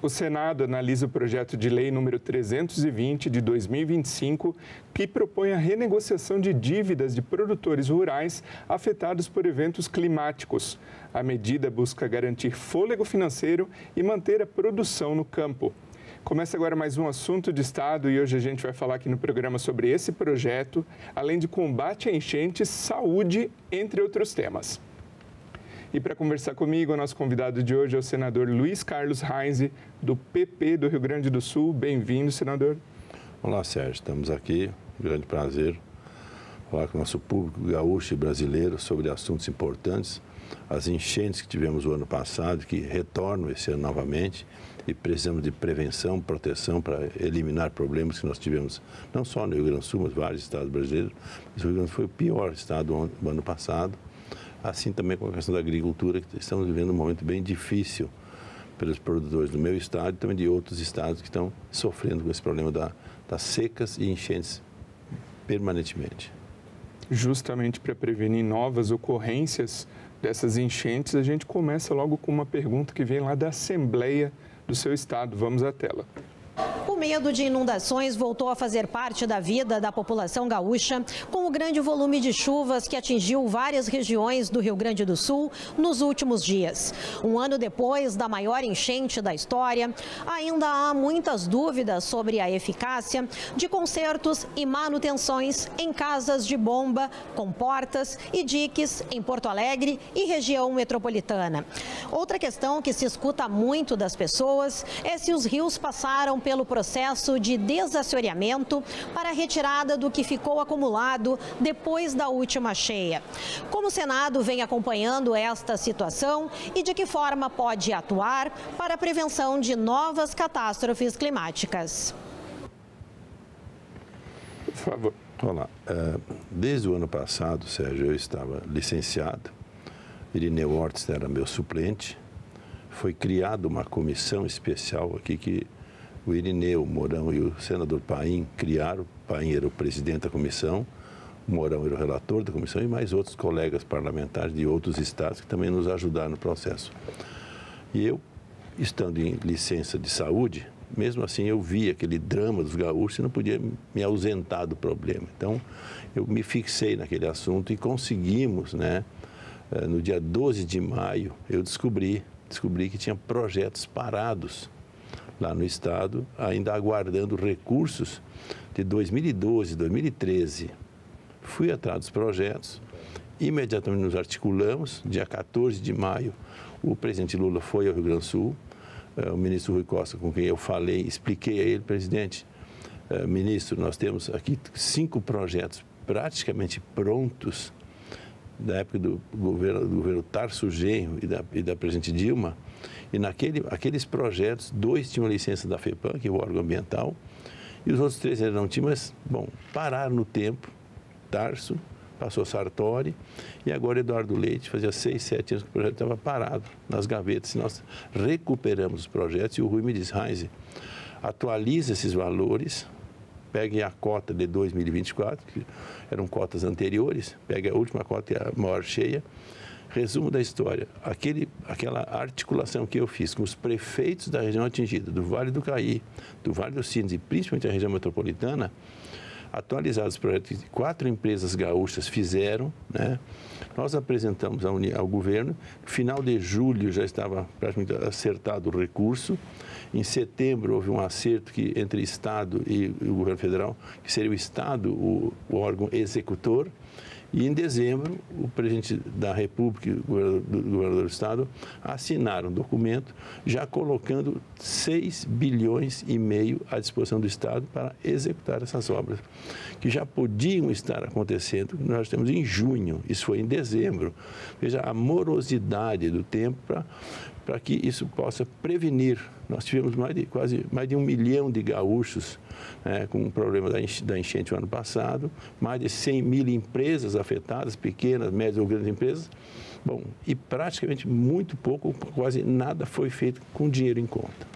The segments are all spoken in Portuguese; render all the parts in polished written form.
O Senado analisa o projeto de lei número 320 de 2025, que propõe a renegociação de dívidas de produtores rurais afetados por eventos climáticos. A medida busca garantir fôlego financeiro e manter a produção no campo. Começa agora mais um assunto de Estado e hoje a gente vai falar aqui no programa sobre esse projeto, além de combate a enchentes, saúde, entre outros temas. E para conversar comigo, o nosso convidado de hoje é o senador Luiz Carlos Reis, do PP do Rio Grande do Sul. Bem-vindo, senador. Olá, Sérgio. Estamos aqui, um grande prazer, falar com o nosso público gaúcho e brasileiro sobre assuntos importantes, as enchentes que tivemos o ano passado, que retornam esse ano novamente, e precisamos de prevenção, proteção para eliminar problemas que nós tivemos, não só no Rio Grande do Sul, mas vários estados brasileiros. Mas o Rio Grande do Sul foi o pior estado do ano passado. Assim também com a questão da agricultura, que estamos vivendo um momento bem difícil pelos produtores do meu estado e também de outros estados que estão sofrendo com esse problema das secas e enchentes permanentemente. Justamente para prevenir novas ocorrências dessas enchentes, a gente começa logo com uma pergunta que vem lá da Assembleia do seu estado. Vamos à tela. O medo de inundações voltou a fazer parte da vida da população gaúcha, com o grande volume de chuvas que atingiu várias regiões do Rio Grande do Sul nos últimos dias. Um ano depois da maior enchente da história, ainda há muitas dúvidas sobre a eficácia de consertos e manutenções em casas de bomba, comportas e diques em Porto Alegre e região metropolitana. Outra questão que se escuta muito das pessoas é se os rios passaram pelo processo de desassoreamento para a retirada do que ficou acumulado depois da última cheia. Como o Senado vem acompanhando esta situação e de que forma pode atuar para a prevenção de novas catástrofes climáticas? Por favor. Olá. Desde o ano passado, Sérgio, eu estava licenciado. Irineu Ortiz era meu suplente. Foi criada uma comissão especial aqui que o Irineu, o Mourão e o senador Paim criaram. O Paim era o presidente da comissão, o Mourão era o relator da comissão e mais outros colegas parlamentares de outros estados que também nos ajudaram no processo. E eu, estando em licença de saúde, mesmo assim eu vi aquele drama dos gaúchos e não podia me ausentar do problema. Então, eu me fixei naquele assunto e conseguimos, no dia 12 de maio, eu descobri que tinha projetos parados lá no estado, ainda aguardando recursos de 2012, 2013. Fui atrás dos projetos, imediatamente nos articulamos, dia 14 de maio, o presidente Lula foi ao Rio Grande do Sul, o ministro Rui Costa, com quem eu falei, expliquei a ele, presidente, ministro, nós temos aqui 5 projetos praticamente prontos, da época do governo Tarso Genro e da presidente Dilma, e aqueles projetos, 2 tinham licença da FEPAM, que é o órgão ambiental, e os outros 3 não tinham, mas, pararam no tempo. Tarso, passou Sartori, e agora Eduardo Leite, fazia 6, 7 anos que o projeto estava parado nas gavetas, e nós recuperamos os projetos, e o Rui me diz, Reis, atualiza esses valores, pegue a cota de 2024, que eram cotas anteriores, pegue a última cota, que é a maior cheia. Resumo da história, aquela articulação que eu fiz com os prefeitos da região atingida, do Vale do Caí, do Vale dos Sinos e principalmente a região metropolitana, atualizados os projetos que 4 empresas gaúchas fizeram, Nós apresentamos ao governo, no final de julho já estava praticamente acertado o recurso, em setembro houve um acerto entre Estado e o governo federal, que seria o Estado o órgão executor, e em dezembro o presidente da República e o governador do Estado assinaram um documento já colocando 6 bilhões e meio à disposição do Estado para executar essas obras, que já podiam estar acontecendo, nós temos em junho, isso foi em dezembro. Veja a morosidade do tempo para que isso possa prevenir. Nós tivemos mais de 1 milhão de gaúchos com o problema da enchente no ano passado, mais de 100 mil empresas afetadas, pequenas, médias ou grandes empresas. Bom, e praticamente muito pouco, quase nada foi feito com dinheiro em conta.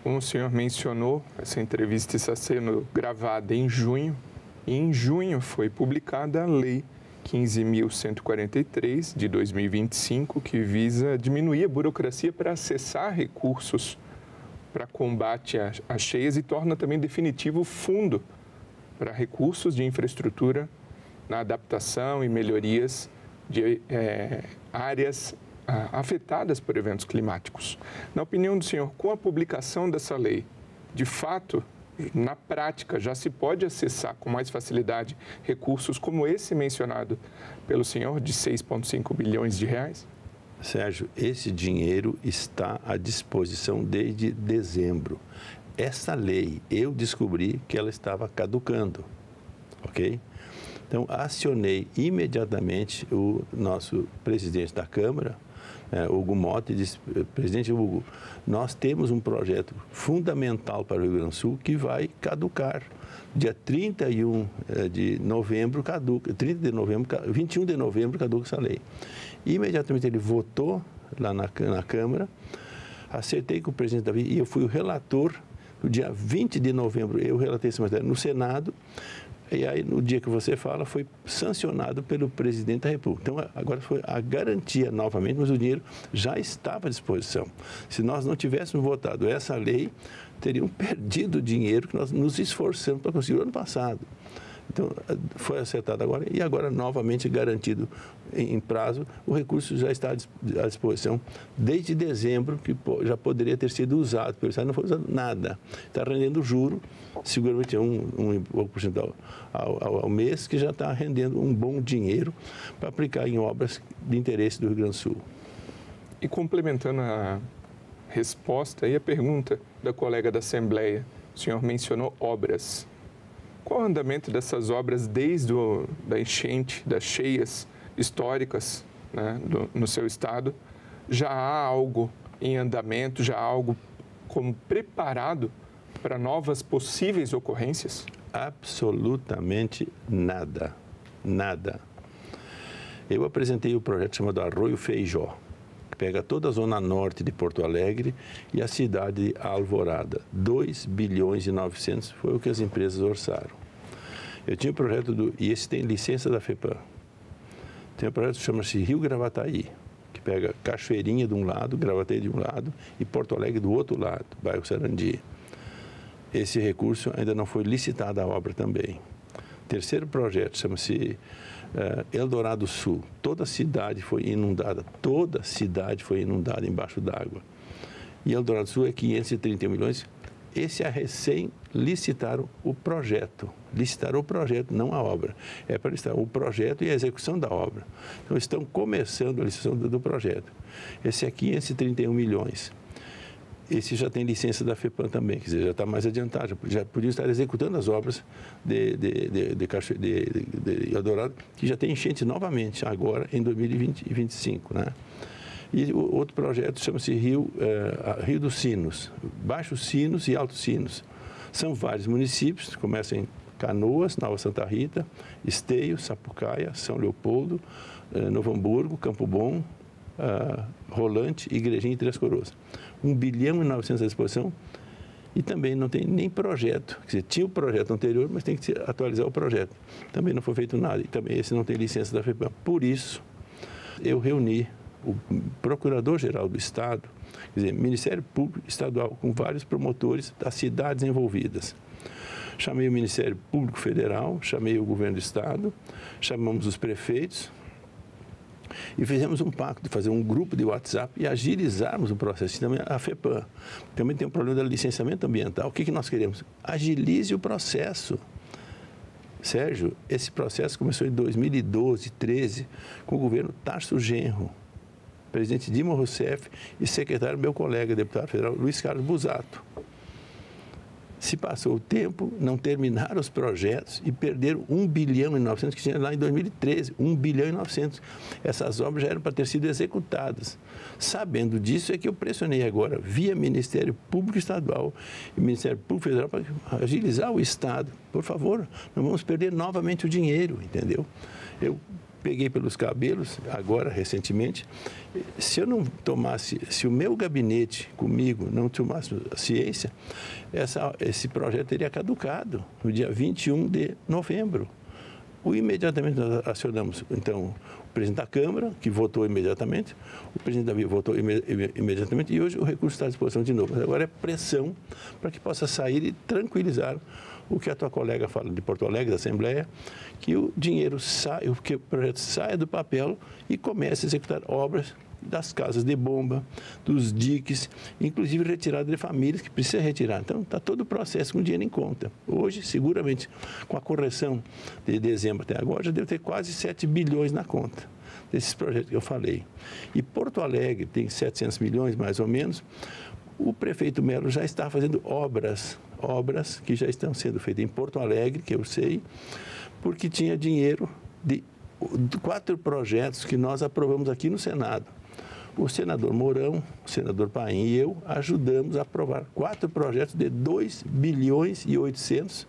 Como o senhor mencionou, essa entrevista está sendo gravada em junho, e em junho foi publicada a lei 15.143, de 2025, que visa diminuir a burocracia para acessar recursos para combate às cheias e torna também definitivo o fundo para recursos de infraestrutura na adaptação e melhorias de áreas afetadas por eventos climáticos. Na opinião do senhor, com a publicação dessa lei, de fato, na prática, já se pode acessar com mais facilidade recursos como esse mencionado pelo senhor, de 6,5 bilhões de reais? Sérgio, esse dinheiro está à disposição desde dezembro. Essa lei, eu descobri que ela estava caducando, ok? Então, acionei imediatamente o nosso presidente da Câmara, Hugo Motta, e disse: presidente Hugo, nós temos um projeto fundamental para o Rio Grande do Sul que vai caducar. Dia 31 de novembro caduca, 21 de novembro caduca essa lei. Imediatamente ele votou lá na Câmara, acertei com o presidente Davi e eu fui o relator. No dia 20 de novembro eu relatei essa matéria no Senado. E aí, no dia que você fala, foi sancionado pelo presidente da República. Então, agora foi a garantia novamente, mas o dinheiro já estava à disposição. Se nós não tivéssemos votado essa lei, teriam perdido o dinheiro que nós nos esforçamos para conseguir no ano passado. Então, foi acertado agora e agora novamente garantido em prazo. O recurso já está à disposição desde dezembro, que já poderia ter sido usado pelo Estado, não foi usado nada. Está rendendo juro, seguramente 1% ao mês, que já está rendendo um bom dinheiro para aplicar em obras de interesse do Rio Grande do Sul. E complementando a resposta e a pergunta da colega da Assembleia, o senhor mencionou obras. Qual o andamento dessas obras desde da enchente, das cheias históricas, né, no seu estado? Já há algo em andamento, já há algo como preparado para novas possíveis ocorrências? Absolutamente nada, nada. Eu apresentei o projeto chamado Arroio Feijó, que pega toda a zona norte de Porto Alegre e a cidade de Alvorada. 2 bilhões e 900 foi o que as empresas orçaram. Eu tinha um projeto e esse tem licença da FEPAM. Tem um projeto que chama-se Rio Gravataí, que pega Cachoeirinha de um lado, Gravataí de um lado e Porto Alegre do outro lado, bairro Sarandi. Esse recurso ainda não foi licitado a obra também. Terceiro projeto chama-se Eldorado Sul. Toda a cidade foi inundada embaixo d'água. E Eldorado Sul é 531 milhões. Esse é recém-licitaram o projeto. Licitaram o projeto, não a obra. É para licitar o projeto e a execução da obra. Então, estão começando a licitação do projeto. Esse é 531 milhões. Esse já tem licença da FEPAM também, quer dizer, já está mais adiantado. Já podia estar executando as obras de Eldorado, que já tem enchente novamente, agora em 2025, né? E o outro projeto chama-se Rio dos Sinos, Baixos Sinos e Altos Sinos. São vários municípios, começam em Canoas, Nova Santa Rita, Esteio, Sapucaia, São Leopoldo, Novo Hamburgo, Campo Bom, Rolante, Igrejinha e Três Coroas. 1 bilhão e 900 à disposição e também não tem nem projeto. Quer dizer, tinha o projeto anterior, mas tem que atualizar o projeto. Também não foi feito nada e também esse não tem licença da FEPAM. Por isso, eu reuni o Procurador-Geral do Estado, quer dizer, Ministério Público Estadual, com vários promotores das cidades envolvidas. Chamei o Ministério Público Federal, chamei o Governo do Estado, chamamos os prefeitos e fizemos um pacto de fazer um grupo de WhatsApp e agilizarmos o processo. Também a FEPAM também tem um problema do licenciamento ambiental. O que nós queremos? Agilize o processo. Sérgio, esse processo começou em 2012, 2013, com o governo Tarso Genro, presidente Dilma Rousseff e secretário, meu colega, deputado federal, Luiz Carlos Busato. Se passou o tempo, não terminaram os projetos e perderam 1 bilhão e 900 que tinha lá em 2013, 1 bilhão e 900. Essas obras já eram para ter sido executadas. Sabendo disso é que eu pressionei agora, via Ministério Público Estadual e Ministério Público Federal, para agilizar o Estado. Por favor, não vamos perder novamente o dinheiro, entendeu? Eu peguei pelos cabelos, agora, recentemente, se eu não tomasse, se o meu gabinete comigo não tomasse ciência, esse projeto teria caducado no dia 21 de novembro. imediatamente nós acionamos, então, o presidente da Câmara, que votou imediatamente, o presidente da Via votou imediatamente, e hoje o recurso está à disposição de novo. Mas agora é pressão para que possa sair e tranquilizar o que a tua colega fala de Porto Alegre, da Assembleia, que o dinheiro saia, que o projeto saia do papel e comece a executar obras das casas de bomba, dos diques, inclusive retirada de famílias que precisam retirar. Então, está todo o processo com dinheiro em conta. Hoje, seguramente, com a correção de dezembro até agora, já deve ter quase 7 bilhões na conta desses projetos que eu falei. E Porto Alegre tem 700 milhões, mais ou menos. O prefeito Melo já está fazendo obras que já estão sendo feitas em Porto Alegre, que eu sei, porque tinha dinheiro de 4 projetos que nós aprovamos aqui no Senado. O senador Mourão, o senador Paim e eu ajudamos a aprovar 4 projetos de 2 bilhões e 800,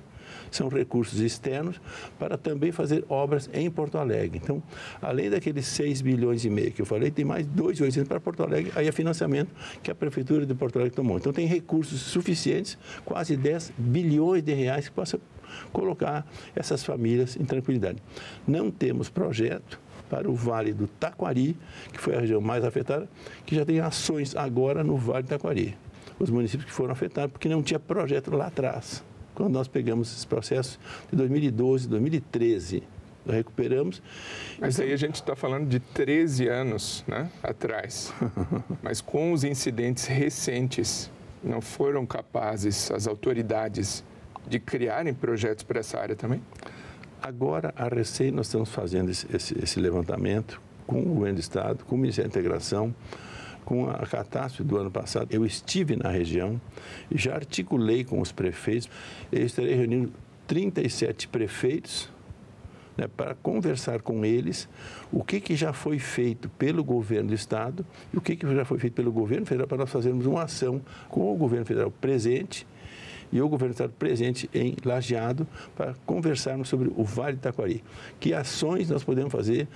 são recursos externos, para também fazer obras em Porto Alegre. Então, além daqueles 6 bilhões e meio que eu falei, tem mais 2.800 para Porto Alegre, aí é financiamento que a Prefeitura de Porto Alegre tomou. Então, tem recursos suficientes, quase 10 bilhões de reais que possa colocar essas famílias em tranquilidade. Não temos projeto para o Vale do Taquari, que foi a região mais afetada, que já tem ações agora no Vale do Taquari. Os municípios que foram afetados porque não tinha projeto lá atrás. Quando nós pegamos esse processo de 2012, 2013, nós recuperamos. Mas aí a gente está falando de 13 anos, né, atrás. Mas com os incidentes recentes, não foram capazes as autoridades de criarem projetos para essa área também? Agora, a Recém, nós estamos fazendo esse levantamento com o governo do Estado, com o Ministério da Integração, com a catástrofe do ano passado. Eu estive na região e já articulei com os prefeitos. Eu estarei reunindo 37 prefeitos, né, para conversar com eles o que já foi feito pelo governo do Estado e o que já foi feito pelo governo federal, para nós fazermos uma ação com o governo federal presente e o governo do Estado presente em Lajeado, para conversarmos sobre o Vale do Taquari. Que ações nós podemos fazer,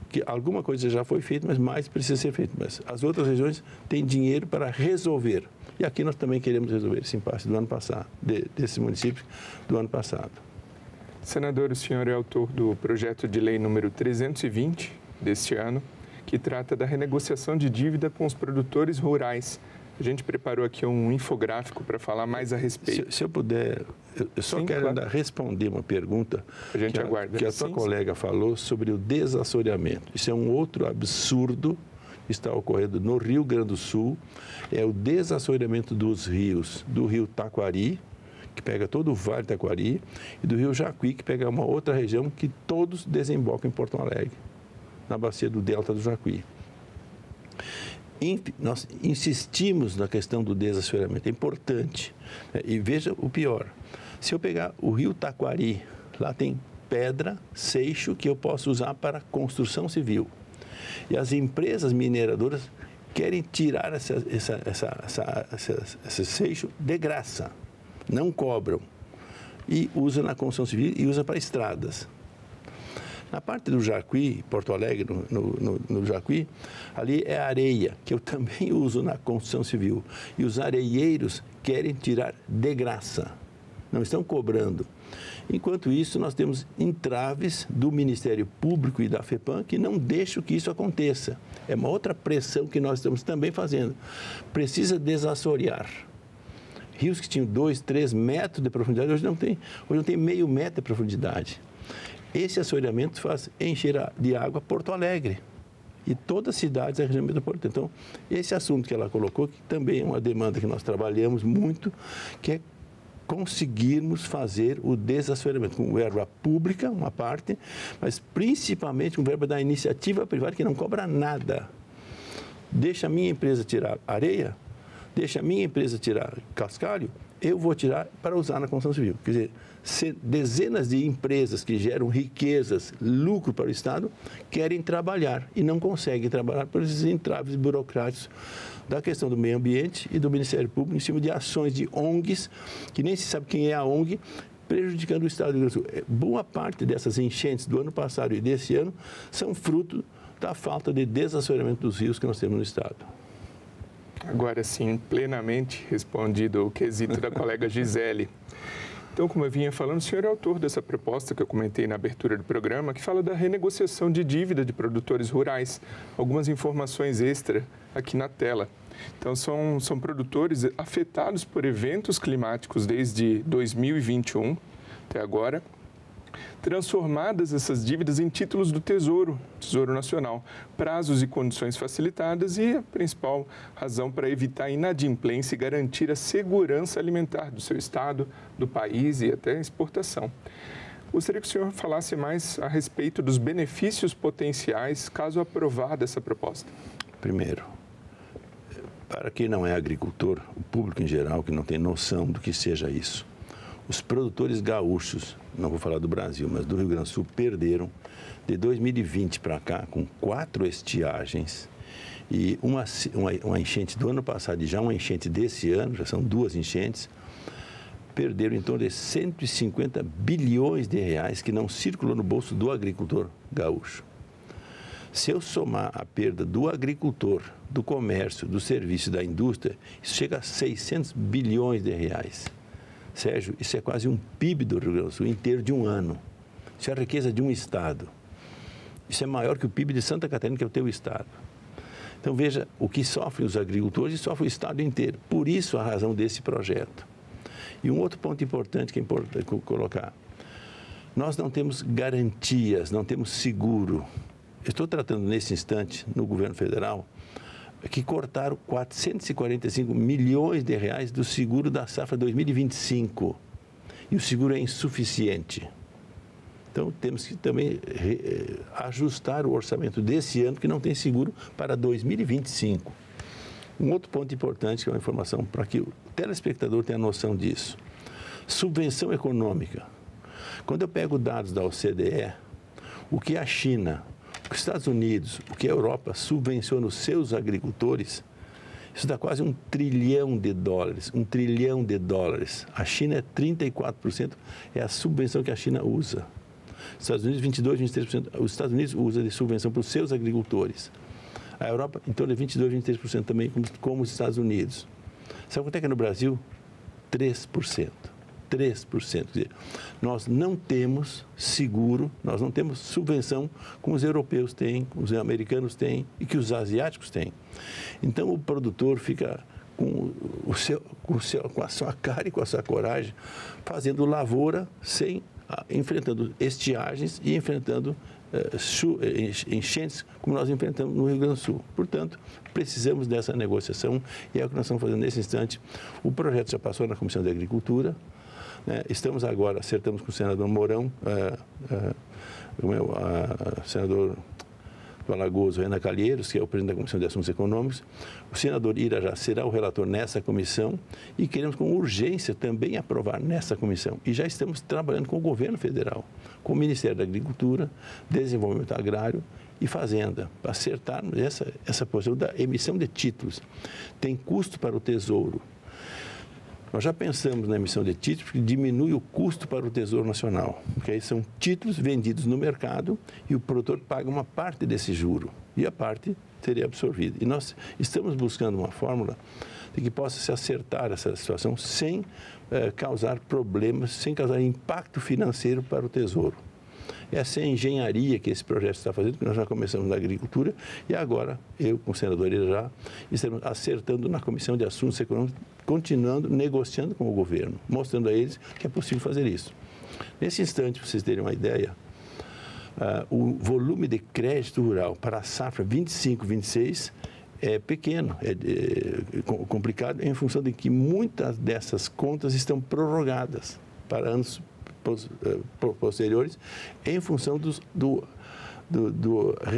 que alguma coisa já foi feita, mas mais precisa ser feito. Mas as outras regiões têm dinheiro para resolver. E aqui nós também queremos resolver esse impasse do ano passado, desses municípios do ano passado. Senador, o senhor é autor do projeto de lei número 320 deste ano, que trata da renegociação de dívida com os produtores rurais. A gente preparou aqui um infográfico para falar mais a respeito. Se eu puder, eu só quero responder uma pergunta a gente aguarda. Que a sua colega falou sobre o desassoreamento. Isso é um outro absurdo que está ocorrendo no Rio Grande do Sul, é o desassoreamento dos rios, do rio Taquari, que pega todo o Vale do Taquari, e do rio Jacuí, que pega uma outra região que todos desembocam em Porto Alegre, na bacia do Delta do Jacuí. Nós insistimos na questão do desassoreamento, é importante. E veja o pior, se eu pegar o rio Taquari, lá tem pedra, seixo, que eu posso usar para construção civil. E as empresas mineradoras querem tirar esse seixo de graça, não cobram. E usam na construção civil e usam para estradas. Na parte do Jacuí, Porto Alegre, no Jacuí, ali é areia, que eu também uso na construção civil. E os areieiros querem tirar de graça, não estão cobrando. Enquanto isso, nós temos entraves do Ministério Público e da FEPAM que não deixam que isso aconteça. É uma outra pressão que nós estamos também fazendo. Precisa desassorear. Rios que tinham 2, 3 metros de profundidade, hoje não tem meio metro de profundidade. Esse assoreamento faz encher de água Porto Alegre e todas as cidades da região metropolitana. Então, esse assunto que ela colocou, que também é uma demanda que nós trabalhamos muito, que é conseguirmos fazer o desassoreamento com verba pública, uma parte, mas principalmente com verba da iniciativa privada, que não cobra nada. Deixa a minha empresa tirar areia, deixa a minha empresa tirar cascalho, eu vou tirar para usar na construção civil. Quer dizer, dezenas de empresas que geram riquezas, lucro para o Estado, querem trabalhar e não conseguem trabalhar por esses entraves burocráticos da questão do meio ambiente e do Ministério Público, em cima de ações de ONGs, que nem se sabe quem é a ONG, prejudicando o Estado do Rio Grande do Sul. Boa parte dessas enchentes do ano passado e desse ano são fruto da falta de desassoreamento dos rios que nós temos no Estado. Agora sim, plenamente respondido o quesito da colega Gisele. Então, como eu vinha falando, o senhor é autor dessa proposta que eu comentei na abertura do programa, que fala da renegociação de dívida de produtores rurais. Algumas informações extra aqui na tela. Então, são produtores afetados por eventos climáticos desde 2021 até agora, transformadas essas dívidas em títulos do Tesouro Nacional, prazos e condições facilitadas e a principal razão para evitar a inadimplência e garantir a segurança alimentar do seu estado, do país e até a exportação. Gostaria que o senhor falasse mais a respeito dos benefícios potenciais caso aprovada essa proposta. Primeiro, para quem não é agricultor, o público em geral que não tem noção do que seja isso, os produtores gaúchos, não vou falar do Brasil, mas do Rio Grande do Sul, perderam de 2020 para cá, com 4 estiagens e uma enchente do ano passado e já uma enchente desse ano, já são 2 enchentes, perderam em torno de 150 bilhões de reais que não circulam no bolso do agricultor gaúcho. Se eu somar a perda do agricultor, do comércio, do serviço, da indústria, isso chega a 600 bilhões de reais. Sérgio, isso é quase um PIB do Rio Grande do Sul inteiro de um ano. Isso é a riqueza de um estado. Isso é maior que o PIB de Santa Catarina, que é o teu estado. Então, veja o que sofrem os agricultores e sofre o estado inteiro. Por isso, a razão desse projeto. E um outro ponto importante que é importante colocar. Nós não temos garantias, não temos seguro. Estou tratando nesse instante, no governo federal, que cortaram 445 milhões de reais do seguro da safra 2025. E o seguro é insuficiente. Então, temos que também ajustar o orçamento desse ano, que não tem seguro, para 2025. Um outro ponto importante, que é uma informação para que o telespectador tenha noção disso. Subvenção econômica. Quando eu pego dados da OCDE, o que a China, os Estados Unidos, o que a Europa subvenciona os seus agricultores, isso dá quase $1 trilhão. $1 trilhão. A China é 34%, é a subvenção que a China usa. Os Estados Unidos, 22%, 23%. Os Estados Unidos usam de subvenção para os seus agricultores. A Europa, em torno de 22%, 23% também, como os Estados Unidos. Sabe quanto é que é no Brasil? 3%. 3%. Quer dizer, nós não temos seguro, nós não temos subvenção como os europeus têm, como os americanos têm e que os asiáticos têm. Então, o produtor fica com a sua cara e com a sua coragem, fazendo lavoura enfrentando estiagens e enfrentando enchentes, como nós enfrentamos no Rio Grande do Sul. Portanto, precisamos dessa negociação e é o que nós estamos fazendo nesse instante. O projeto já passou na Comissão de Agricultura. Estamos agora, acertamos com o senador Mourão, o senador do Alagoas, Renan Calheiros, que é o presidente da Comissão de Assuntos Econômicos. O senador Irajá será o relator nessa comissão e queremos com urgência também aprovar nessa comissão. E já estamos trabalhando com o governo federal, com o Ministério da Agricultura, Desenvolvimento Agrário e Fazenda, para acertarmos essa posição da emissão de títulos. Tem custo para o Tesouro. Nós já pensamos na emissão de títulos que diminui o custo para o Tesouro Nacional, porque aí são títulos vendidos no mercado e o produtor paga uma parte desse juro e a parte seria absorvida. E nós estamos buscando uma fórmula de que possa se acertar essa situação sem causar problemas, sem causar impacto financeiro para o Tesouro. Essa é a engenharia que esse projeto está fazendo, que nós já começamos na agricultura e agora eu, com o senador Irajá, estamos acertando na Comissão de Assuntos Econômicos, continuando, negociando com o governo, mostrando a eles que é possível fazer isso. Nesse instante, para vocês terem uma ideia, o volume de crédito rural para a safra 25-26 é pequeno, é complicado, em função de que muitas dessas contas estão prorrogadas para anos posteriores, em função do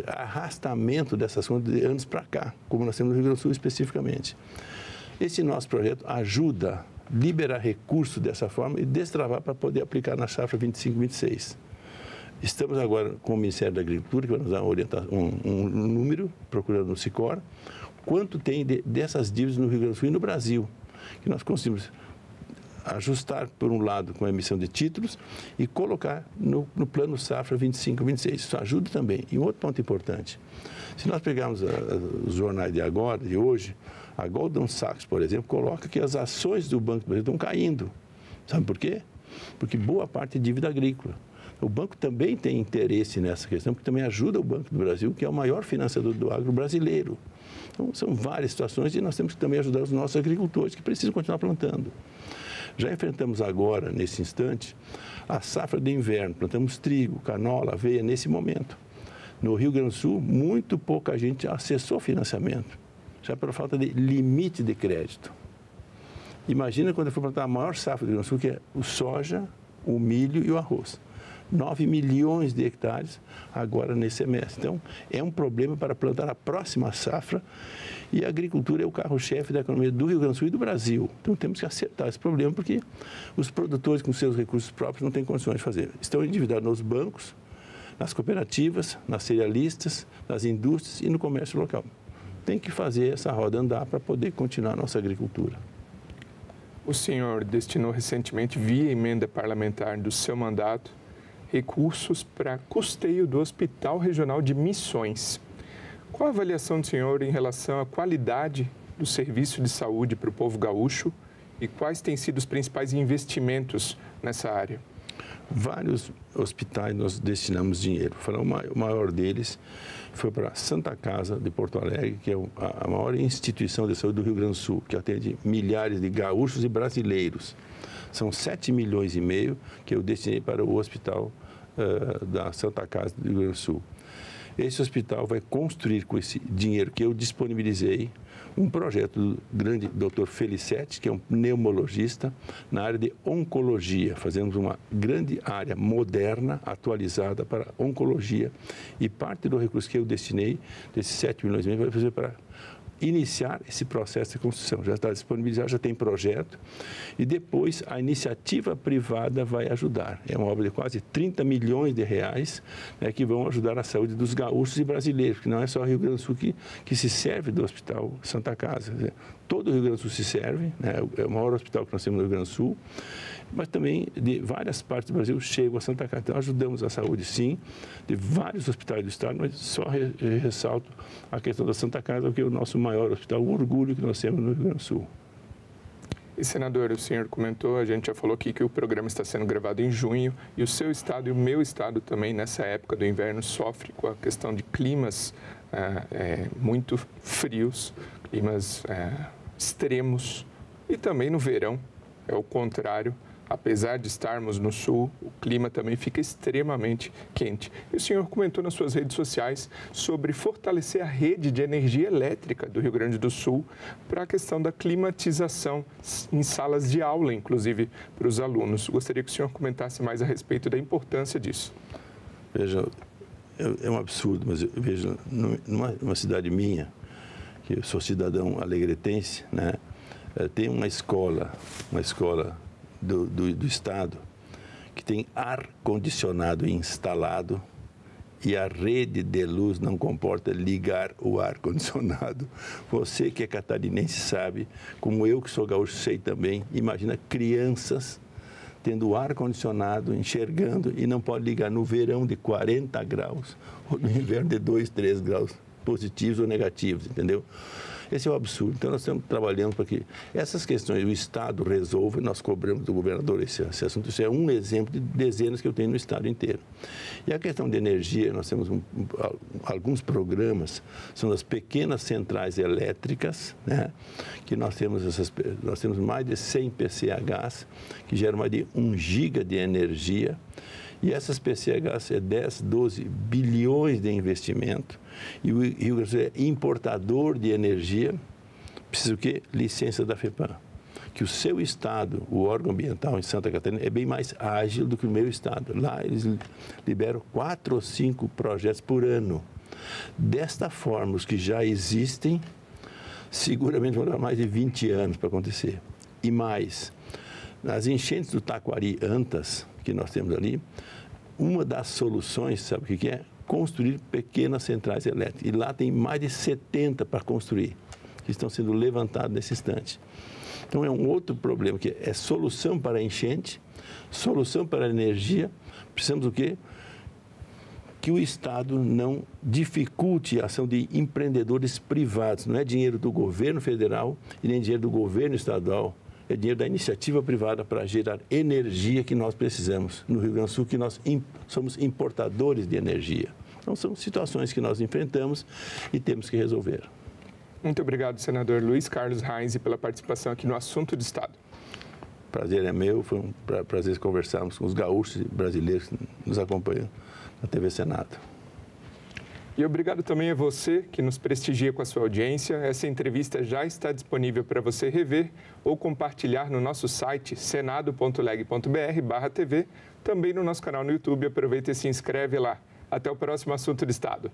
arrastamento dessas contas de anos para cá, como nós temos no Rio Grande do Sul especificamente. Esse nosso projeto ajuda a liberar recursos dessa forma e destravar para poder aplicar na safra 25-26. Estamos agora com o Ministério da Agricultura, que vai nos dar um número, procurando no Sicor, quanto tem dessas dívidas no Rio Grande do Sul e no Brasil, que nós conseguimos ajustar, por um lado, com a emissão de títulos e colocar no plano safra 25-26. Isso ajuda também. E um outro ponto importante, se nós pegarmos os jornais de agora, de hoje, a Goldman Sachs, por exemplo, coloca que as ações do Banco do Brasil estão caindo. Sabe por quê? porque boa parte é dívida agrícola. O banco também tem interesse nessa questão, porque também ajuda o Banco do Brasil, que é o maior financiador do agro brasileiro. Então, são várias situações e nós temos que também ajudar os nossos agricultores, que precisam continuar plantando. Já enfrentamos agora, nesse instante, a safra de inverno. Plantamos trigo, canola, aveia nesse momento. No Rio Grande do Sul, muito pouca gente acessou financiamento, já pela falta de limite de crédito. Imagina quando eu for plantar a maior safra do Rio Grande do Sul, que é o soja, o milho e o arroz. 9 milhões de hectares agora nesse semestre. Então, é um problema para plantar a próxima safra e a agricultura é o carro-chefe da economia do Rio Grande do Sul e do Brasil. Então, temos que acertar esse problema porque os produtores com seus recursos próprios não têm condições de fazer. Estão endividados nos bancos, nas cooperativas, nas cerealistas, nas indústrias e no comércio local. Tem que fazer essa roda andar para poder continuar a nossa agricultura. O senhor destinou recentemente, via emenda parlamentar do seu mandato, recursos para custeio do Hospital Regional de Missões. Qual a avaliação do senhor em relação à qualidade do serviço de saúde para o povo gaúcho e quais têm sido os principais investimentos nessa área? Vários hospitais nós destinamos dinheiro. O maior deles foi para a Santa Casa de Porto Alegre, que é a maior instituição de saúde do Rio Grande do Sul, que atende milhares de gaúchos e brasileiros. São 7,5 milhões que eu destinei para o hospital da Santa Casa do Rio Grande do Sul. Esse hospital vai construir com esse dinheiro que eu disponibilizei um projeto do grande Dr. Felicetti, que é um pneumologista, na área de oncologia. Fazemos uma grande área moderna, atualizada para oncologia. E parte do recurso que eu destinei, desses 7,5 milhões, vai fazer para iniciar esse processo de construção. Já está disponibilizado, já tem projeto e depois a iniciativa privada vai ajudar. É uma obra de quase 30 milhões de reais, né, que vão ajudar a saúde dos gaúchos e brasileiros, porque não é só o Rio Grande do Sul que se serve do Hospital Santa Casa. Todo o Rio Grande do Sul se serve, né, é o maior hospital que nós temos no Rio Grande do Sul, mas também de várias partes do Brasil chegam a Santa Casa. Então, ajudamos a saúde, sim, de vários hospitais do Estado, mas só ressalto a questão da Santa Casa, que é o nosso maior hospital, o orgulho que nós temos no Rio Grande do Sul. E, senador, o senhor comentou, a gente já falou aqui que o programa está sendo gravado em junho e o seu estado e o meu estado também, nessa época do inverno, sofre com a questão de climas muito frios, climas extremos, e também no verão é o contrário. Apesar de estarmos no sul, o clima também fica extremamente quente. E o senhor comentou nas suas redes sociais sobre fortalecer a rede de energia elétrica do Rio Grande do Sul para a questão da climatização em salas de aula, inclusive para os alunos. Gostaria que o senhor comentasse mais a respeito da importância disso. Veja, é um absurdo, mas eu vejo numa cidade minha, que eu sou cidadão alegretense, né, tem uma escola do Estado, que tem ar-condicionado instalado e a rede de luz não comporta ligar o ar-condicionado. Você que é catarinense sabe, como eu que sou gaúcho sei também, imagina crianças tendo ar-condicionado, enxergando e não pode ligar no verão de 40 graus ou no inverno de 2, 3 graus positivos ou negativos, entendeu? Esse é o absurdo. Então, nós estamos trabalhando para que essas questões o Estado resolva e nós cobramos do governador esse assunto. Isso é um exemplo de dezenas que eu tenho no Estado inteiro. E a questão de energia, nós temos alguns programas, são as pequenas centrais elétricas, né, que nós temos mais de 100 PCHs, que geram mais de 1 giga de energia. E essas PCHs é 10, 12 bilhões de investimento. E o Rio Grande do Sul é importador de energia. Precisa o quê? Licença da FEPAM. Que o seu estado, o órgão ambiental em Santa Catarina, é bem mais ágil do que o meu estado. Lá eles liberam 4 ou 5 projetos por ano. Desta forma, os que já existem, seguramente vão dar mais de 20 anos para acontecer. E mais, nas enchentes do Taquari Antas, que nós temos ali, uma das soluções, sabe o que é? Construir pequenas centrais elétricas. E lá tem mais de 70 para construir, que estão sendo levantados nesse instante. Então, é um outro problema, que é solução para a enchente, solução para a energia. Precisamos o quê? Que o Estado não dificulte a ação de empreendedores privados. Não é dinheiro do governo federal e nem dinheiro do governo estadual é dinheiro da iniciativa privada para gerar energia que nós precisamos. No Rio Grande do Sul, que nós somos importadores de energia. Então, são situações que nós enfrentamos e temos que resolver. Muito obrigado, senador Luiz Carlos Reis, pela participação aqui no Assunto de Estado. Prazer é meu, foi um prazer conversarmos com os gaúchos brasileiros que nos acompanham na TV Senado. E obrigado também a você que nos prestigia com a sua audiência. Essa entrevista já está disponível para você rever ou compartilhar no nosso site senado.leg.br/TV, também no nosso canal no YouTube. Aproveita e se inscreve lá. Até o próximo Assunto de Estado.